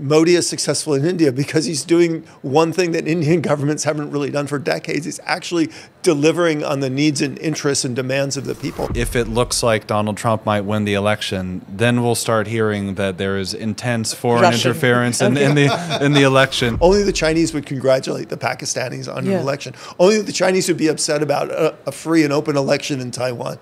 Modi is successful in India because he's doing one thing that Indian governments haven't really done for decades. He's actually delivering on the needs and interests and demands of the people. If it looks like Donald Trump might win the election, then we'll start hearing that there is intense foreign interference in the election. Only the Chinese would congratulate the Pakistanis on an election. Only the Chinese would be upset about a free and open election in Taiwan.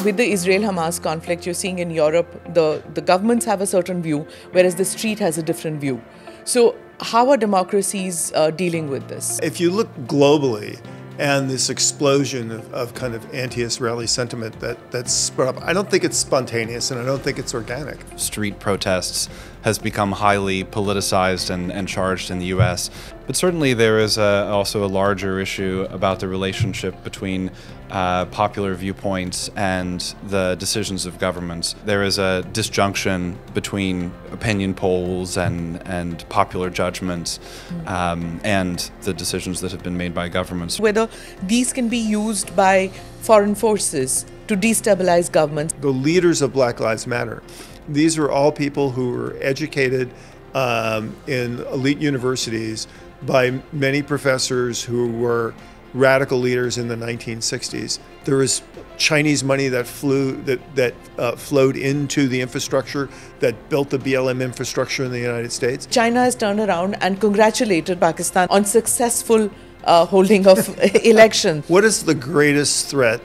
With the Israel-Hamas conflict, you're seeing in Europe, the governments have a certain view, whereas the street has a different view. So how are democracies dealing with this? If you look globally, and this explosion of kind of anti-Israeli sentiment that's spread up, I don't think it's spontaneous and I don't think it's organic. Street protests has become highly politicized and charged in the U.S. But certainly there is also a larger issue about the relationship between popular viewpoints and the decisions of governments. There is a disjunction between opinion polls and popular judgments and the decisions that have been made by governments. Whether these can be used by foreign forces to destabilize governments. The leaders of Black Lives Matter, these are all people who were educated in elite universities by many professors who were radical leaders in the 1960s. There was Chinese money that flowed into the infrastructure that built the BLM infrastructure in the United States. China has turned around and congratulated Pakistan on successful holding of elections. What is the greatest threat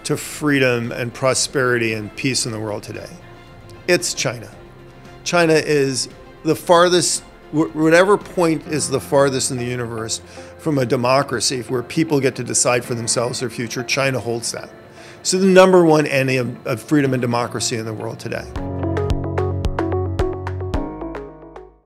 to freedom and prosperity and peace in the world today? It's China. China is the farthest, whatever point is the farthest in the universe from a democracy where people get to decide for themselves their future. China holds that. So the #1 enemy of freedom and democracy in the world today.